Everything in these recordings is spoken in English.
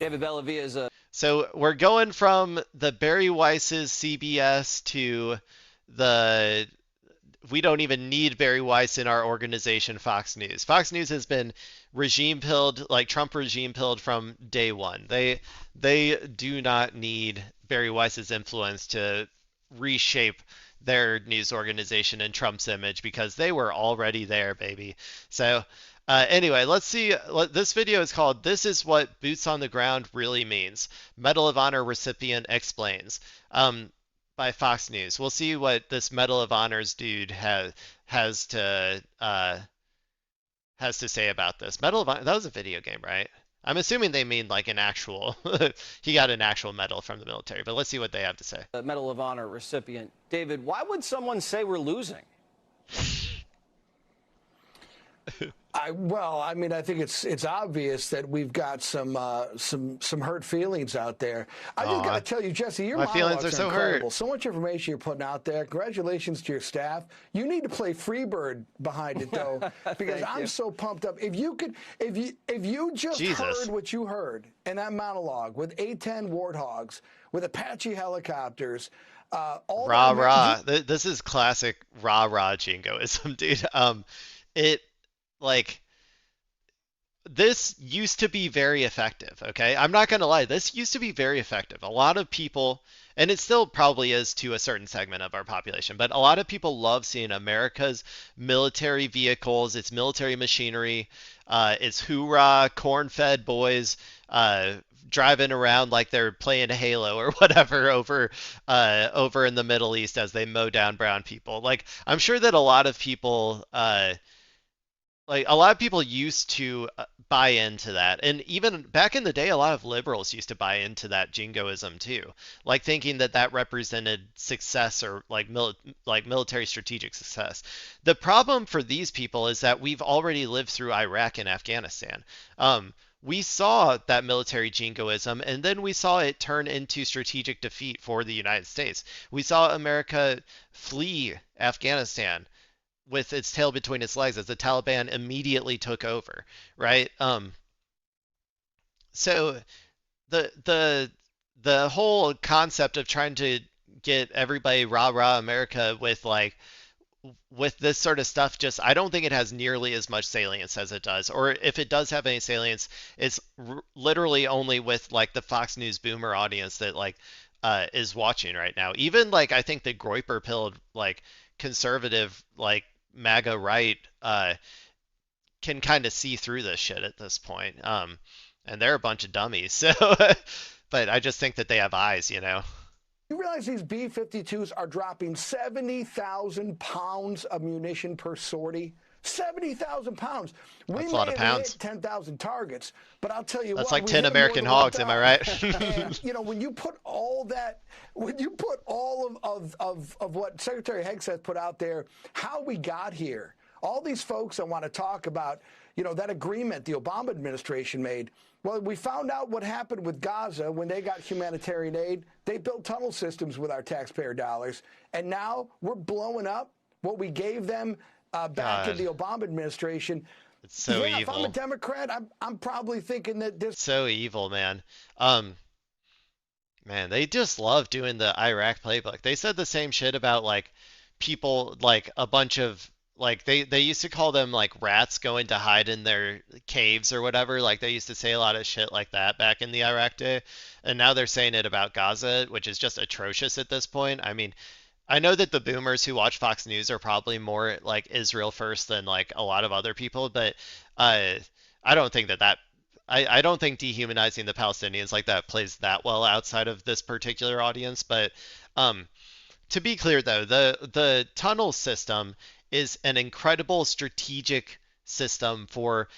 David Bellavia is a So we're going from the Barry Weiss's CBS to the we don't even need Barry Weiss in our organization, Fox News. Fox News has been regime pilled, like Trump regime pilled from day one. They do not need Barry Weiss's influence to reshape their news organization in Trump's image because they were already there, baby. So anyway, let's see. This video is called "This is what boots on the ground really means." Medal of Honor recipient explains. By Fox News. We'll see what this Medal of Honors dude has to has to say about this. Medal of Honor, that was a video game, right? I'm assuming they mean like an actual he got an actual medal from the military, but let's see what they have to say. Medal of Honor recipient. David, why would someone say we're losing? I mean, I think it's obvious that we've got some hurt feelings out there. I just got to Aw, tell you, Jesse, your my feelings are monologues are so hurt. incredible. So much information you're putting out there. Congratulations to your staff. You need to play Freebird behind it though, because I'm so pumped up. If you just Jesus. heard what you heard in that monologue with A-10 Warthogs, with Apache helicopters, all Rah that. rah. This is classic rah rah jingoism, dude. It like this used to be very effective, okay? I'm not going to lie. This used to be very effective. A lot of people, and it still probably is to a certain segment of our population, but a lot of people love seeing America's military vehicles, its military machinery, its hoorah, corn-fed boys, driving around like they're playing Halo or whatever over in the Middle East as they mow down brown people. Like I'm sure that a lot of people used to buy into that, and even back in the day a lot of liberals used to buy into that jingoism too, like thinking that that represented success or like military strategic success. The problem for these people is that we've already lived through Iraq and Afghanistan. We saw that military jingoism, and then we saw it turn into strategic defeat for the United States. We saw America flee Afghanistan with its tail between its legs as the Taliban immediately took over, right? So the whole concept of trying to get everybody rah rah America with this sort of stuff, just I don't think it has nearly as much salience as it does, or if it does have any salience, it's literally only with like the Fox News boomer audience that is watching right now. Even like I think the Groyper pilled like conservative like MAGA right can kind of see through this shit at this point. And they're a bunch of dummies. So, but I just think that they have eyes, you know. You realize these B-52s are dropping 70,000 pounds of munition per sortie? 70,000 pounds. We That's a may lot of have hit pounds. 10,000 targets, but I'll tell you That's what, like we 10 hit them more American than one hogs, am I time. right? And, you know, when you put all that, when you put all of what Secretary Hegseth put out there, how we got here, all these folks that want to talk about, you know, that agreement the Obama administration made. Well, we found out what happened with Gaza when they got humanitarian aid. They built tunnel systems with our taxpayer dollars. And now we're blowing up what we gave them back in God, the Obama administration. it's so Yeah, if I'm a evil. Democrat, I'm probably thinking that this. So evil, man. Um, Man, they just love doing the Iraq playbook. They said the same shit about like people like a bunch of like they used to call them like rats going to hide in their caves or whatever. Like they used to say a lot of shit like that back in the Iraq day. And now they're saying it about Gaza, which is just atrocious at this point. I mean, I know that the boomers who watch Fox News are probably more like Israel first than like a lot of other people, but uh, I don't think I don't think dehumanizing the Palestinians like that plays that well outside of this particular audience. But um, to be clear, though, the tunnel system is an incredible strategic system for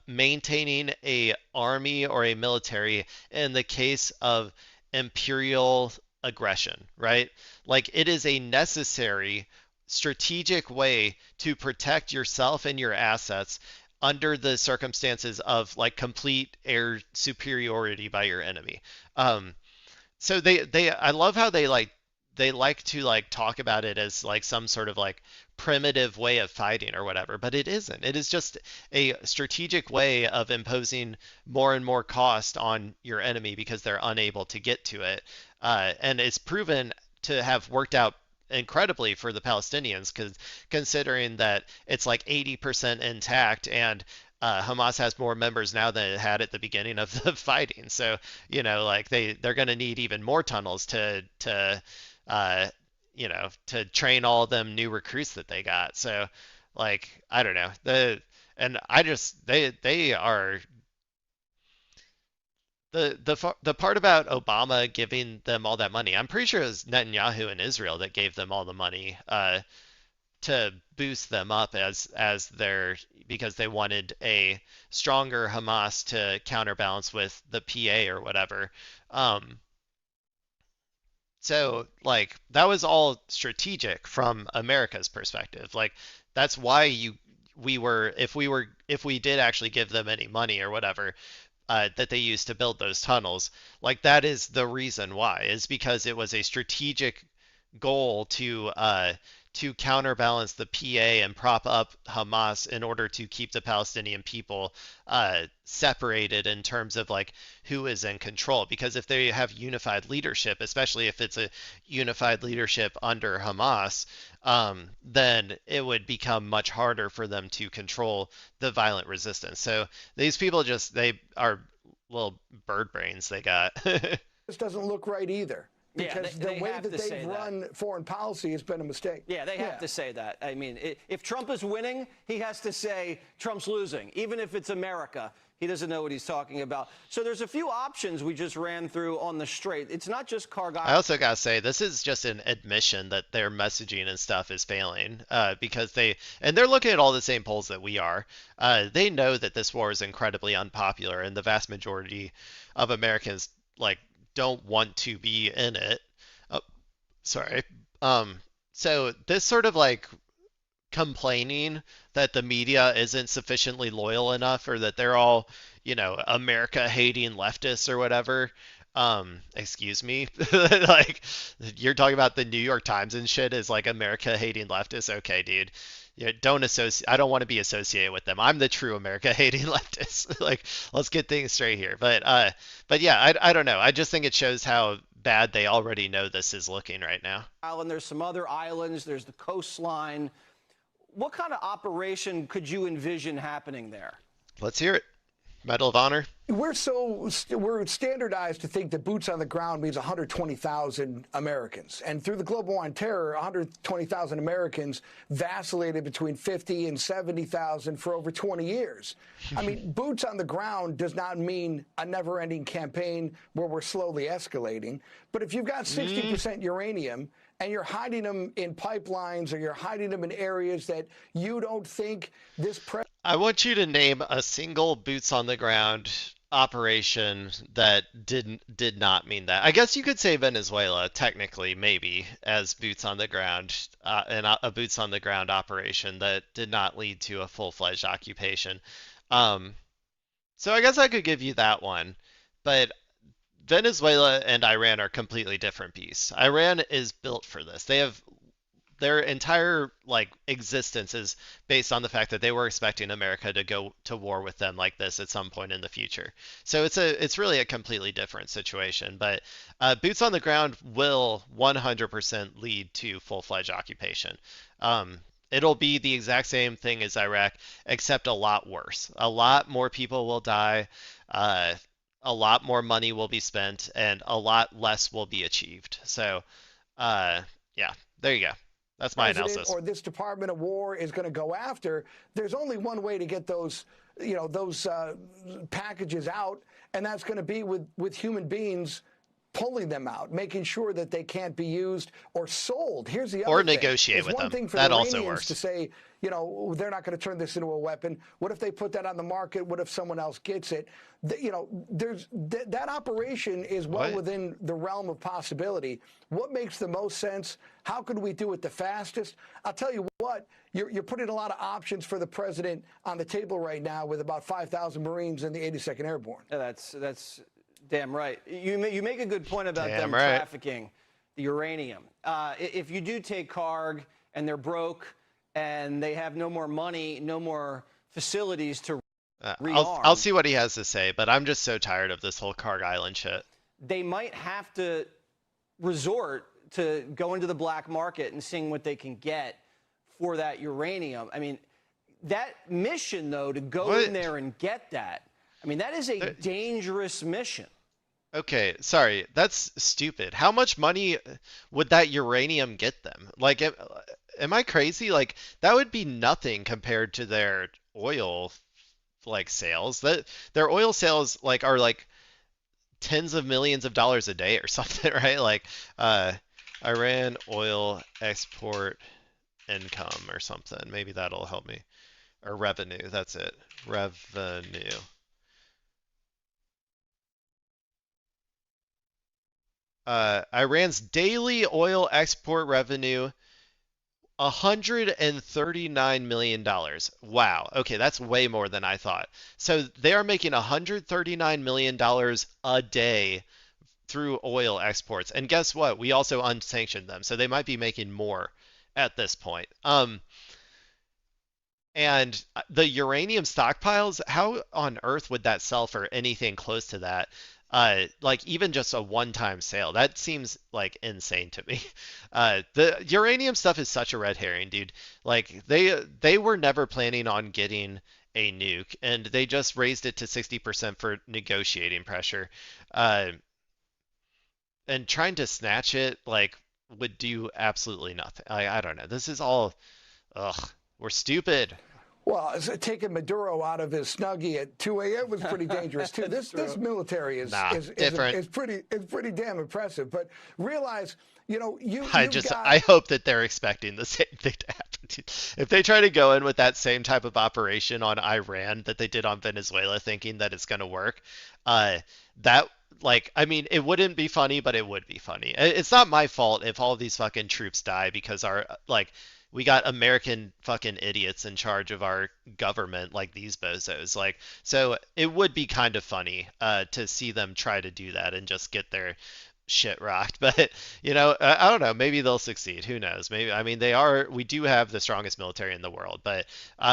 maintaining a army or a military in the case of imperial aggression, right? Like it is a necessary strategic way to protect yourself and your assets under the circumstances of like complete air superiority by your enemy. Um, so they I love how they like they like to like talk about it as like some sort of like primitive way of fighting or whatever, but it isn't. It is just a strategic way of imposing more and more cost on your enemy because they're unable to get to it. And it's proven to have worked out incredibly for the Palestinians, because considering that it's like 80% intact, and Hamas has more members now than it had at the beginning of the fighting. So, like they're going to need even more tunnels to uh, to train all of them new recruits that they got. So, like, I don't know. They are the part about Obama giving them all that money. I'm pretty sure it was Netanyahu in Israel that gave them all the money to boost them up as their, because they wanted a stronger Hamas to counterbalance with the PA or whatever. So like that was all strategic from America's perspective. Like that's why if we did actually give them any money or whatever, that they used to build those tunnels, like that is the reason why, is because it was a strategic goal to counterbalance the PA and prop up Hamas in order to keep the Palestinian people separated in terms of like who is in control. Because if they have unified leadership, especially if it's a unified leadership under Hamas, then it would become much harder for them to control the violent resistance. So these people they are little bird brains they got. This doesn't look right either. Because yeah, the way that they've run foreign policy has been a mistake. Yeah, they have to say that. I mean, if Trump is winning, he has to say Trump's losing. Even if it's America, he doesn't know what he's talking about. So there's a few options we just ran through on the straight. It's not just Cargyle. I also got to say, this is just an admission that their messaging and stuff is failing, because they're looking at all the same polls that we are. They know that this war is incredibly unpopular, and the vast majority of Americans, like, don't want to be in it. Oh, sorry. So this sort of like complaining that the media isn't sufficiently loyal enough, or that they're all, America hating leftists or whatever. Excuse me. Like you're talking about the New York Times and shit is like America hating leftists. Okay, dude. Yeah, I don't want to be associated with them. I'm the true America hating leftist. Like, let's get things straight here. But yeah, I don't know. I just think it shows how bad they already know this is looking right now. Island, there's some other islands, there's the coastline. What kind of operation could you envision happening there? Let's hear it. Medal of Honor. We're standardized to think that boots on the ground means 120,000 Americans. And through the global war on terror, 120,000 Americans vacillated between 50 and 70,000 for over 20 years. I mean, boots on the ground does not mean a never-ending campaign where we're slowly escalating. But if you've got 60% uranium and you're hiding them in pipelines, or you're hiding them in areas that you don't think this I want you to name a single boots on the ground operation that did not mean that. I guess you could say Venezuela, technically, maybe, as boots on the ground, and a boots on the ground operation that did not lead to a full-fledged occupation. So I guess I could give you that one, but Venezuela and Iran are completely different beasts. Iran is built for this. They have their entire like existence is based on the fact that they were expecting America to go to war with them like this at some point in the future. So it's really a completely different situation. But boots on the ground will 100% lead to full-fledged occupation. It'll be the exact same thing as Iraq, except a lot worse. A lot more people will die. A lot more money will be spent, and a lot less will be achieved. So, yeah, there you go. That's my analysis. Or this Department of War is going to go after. There's only one way to get those packages out, and that's going to be with human beings pulling them out, making sure that they can't be used or sold. Here's the other or thing. Negotiate it's with one them. Thing for that the also Iranians works. To say, they're not going to turn this into a weapon. What if they put that on the market? What if someone else gets it? There's that operation is well within the realm of possibility. What makes the most sense? How could we do it the fastest? I'll tell you what, you're putting a lot of options for the president on the table right now with about 5,000 Marines in the 82nd Airborne. Yeah, that's damn right. You make a good point about them right. trafficking the uranium. If you do take Carg and they're broke and they have no more money, no more facilities to I'll rearm, see what he has to say, but I'm just so tired of this whole Karg Island shit. they might have to resort to go into the black market and seeing what they can get for that uranium. I mean, that mission, though, to go What? in there and get that, I mean, that is a dangerous mission. Okay, sorry, that's stupid. How much money would that uranium get them? Like, am I crazy? Like, that would be nothing compared to their oil like sales. That their oil sales like are like tens of millions of dollars a day or something, right? Like, Iran oil export income or something. Maybe that'll help me. Or revenue, that's it. Revenue. Iran's daily oil export revenue, $139 million. Wow. Okay, that's way more than I thought. So they are making $139 million a day through oil exports. And guess what? We also unsanctioned them, so they might be making more at this point. And the uranium stockpiles, how on earth would that sell for anything close to that? Like even just a one-time sale, that seems like insane to me. The uranium stuff is such a red herring, dude. Like they were never planning on getting a nuke, and they just raised it to 60% for negotiating pressure. Uh, and trying to snatch it like would do absolutely nothing. I don't know. This is all, ugh, we're stupid. Well, taking Maduro out of his snuggie at 2 a.m. was pretty dangerous too. This military is Nah, different. is pretty damn impressive. But realize, I hope that they're expecting the same thing to happen. If they try to go in with that same type of operation on Iran that they did on Venezuela, thinking that it's going to work, that like I mean, it wouldn't be funny, but it would be funny. It's not my fault if all of these fucking troops die because our like we got American fucking idiots in charge of our government like these bozos. Like, so it would be kind of funny to see them try to do that and just get their shit rocked. But, I don't know. Maybe they'll succeed. Who knows? Maybe, I mean, we do have the strongest military in the world, but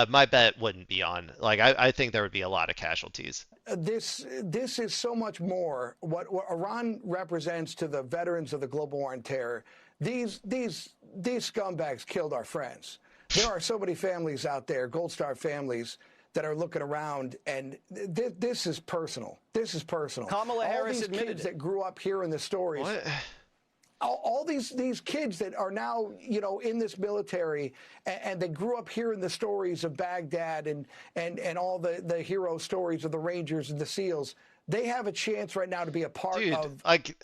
my bet wouldn't be on, like, I think there would be a lot of casualties. This is so much more what Iran represents to the veterans of the global war on terror. These scumbags killed our friends. There are so many families out there, Gold Star families, that are looking around, and this is personal. This is personal. Kamala Harris these admitted kids it. that grew up here in the stories. What? All these kids that are now, in this military, and they grew up hearing the stories of Baghdad and all the hero stories of the Rangers and the SEALs. They have a chance right now to be a part of. Like,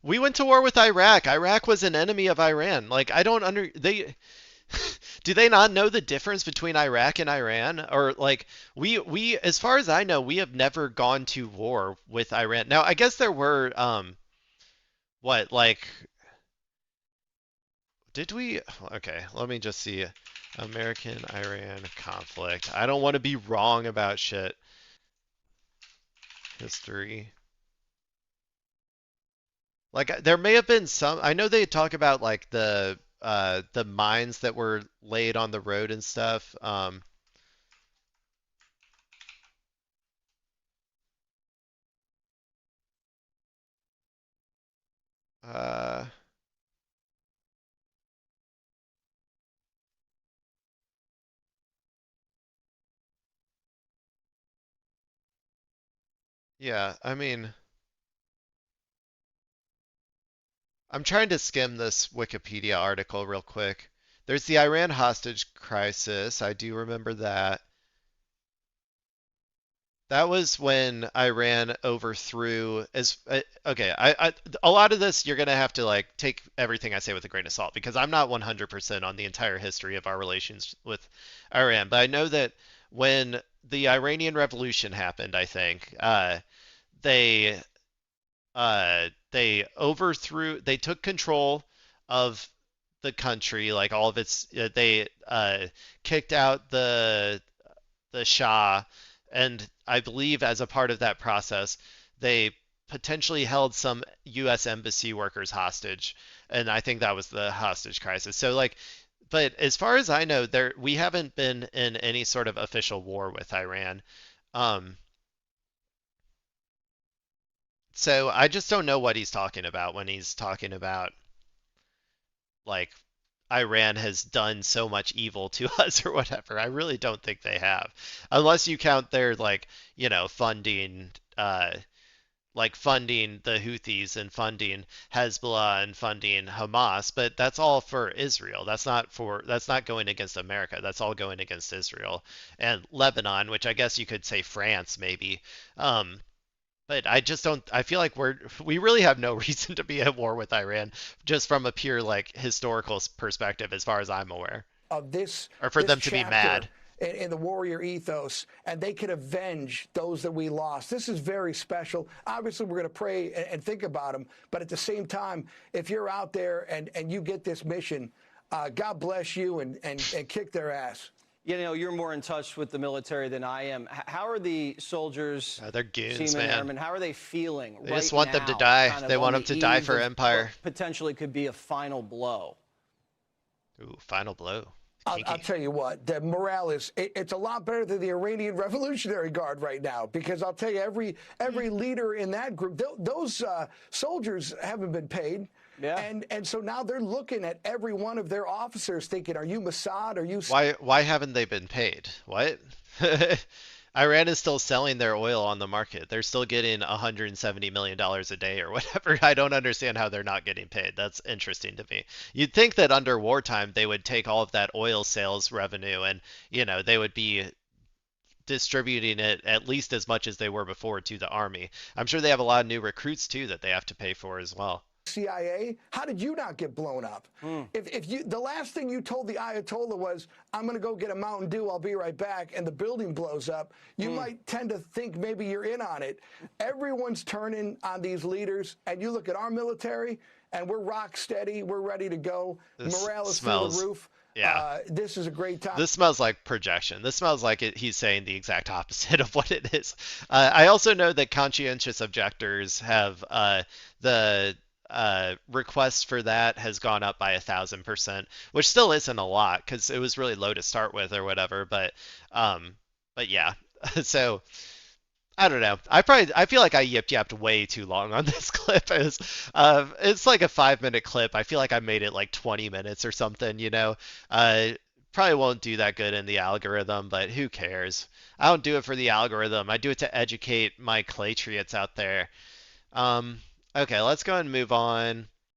we went to war with Iraq. Iraq was an enemy of Iran. Like, I don't do they not know the difference between Iraq and Iran? Or like we as far as I know, we have never gone to war with Iran. Now, I guess there were what like did we okay, let me just see. American Iran conflict. I don't want to be wrong about shit. History. Like there may have been some I know they talk about like the mines that were laid on the road and stuff. Uh, yeah, I mean, I'm trying to skim this Wikipedia article real quick. There's the Iran hostage crisis. I do remember that. That was when Iran overthrew as okay, a lot of this you're gonna have to like take everything I say with a grain of salt because I'm not 100% on the entire history of our relations with Iran, but I know that when the Iranian Revolution happened, I think they they took control of the country, like all of its they kicked out the Shah, and I believe as a part of that process, they potentially held some U.S. embassy workers hostage, and I think that was the hostage crisis. So like, but as far as I know, there we haven't been in any sort of official war with Iran. Um, so I just don't know what he's talking about when he's talking about like Iran has done so much evil to us or whatever. I really don't think they have, unless you count their like funding funding the Houthis and funding Hezbollah and funding Hamas, but that's all for Israel. That's not going against America. That's all going against Israel and Lebanon, which I guess you could say France maybe. Um, but I just don't. I feel like we really have no reason to be at war with Iran, just from a pure like historical perspective, as far as I'm aware, Of this, or for this them to be chapter mad. in the warrior ethos, and they could avenge those that we lost. This is very special. Obviously, we're going to pray and think about them, but at the same time, if you're out there and you get this mission, God bless you and kick their ass. You know, you're more in touch with the military than I am. How are the soldiers, They're goons, seamen, man. airmen, how are they feeling They right just want them to now, die. kind of They on want the them to die eve for of empire. what potentially could be a final blow? Ooh, final blow. I'll Kinky. tell you what, the morale it's a lot better than the Iranian Revolutionary Guard right now, because I'll tell you, every leader in that group, those soldiers haven't been paid. Yeah. And so now they're looking at every one of their officers thinking, are you Mossad? Are you... Why haven't they been paid? What? Iran is still selling their oil on the market. They're still getting $170 million a day or whatever. I don't understand how they're not getting paid. That's interesting to me. You'd think that under wartime they would take all of that oil sales revenue and, they would be distributing it at least as much as they were before to the army. I'm sure they have a lot of new recruits too that they have to pay for as well. CIA, how did you not get blown up? If you, the last thing you told the Ayatollah was, I'm going to go get a Mountain Dew, I'll be right back, and the building blows up, you might tend to think maybe you're in on it. Everyone's turning on these leaders, and you look at our military, and we're rock steady, we're ready to go. This Morale is smells- through the roof. Yeah. This is a great time. This smells like projection. This smells like he's saying the exact opposite of what it is. I also know that conscientious objectors have the request for that has gone up by 1,000%, which still isn't a lot because it was really low to start with or whatever. But yeah. So I don't know. I feel like I yapped way too long on this clip. It's like a 5-minute clip. I feel like I made it like 20 minutes or something. Probably won't do that good in the algorithm, but who cares? I don't do it for the algorithm. I do it to educate my Claytriots out there. Okay, let's go ahead and move on.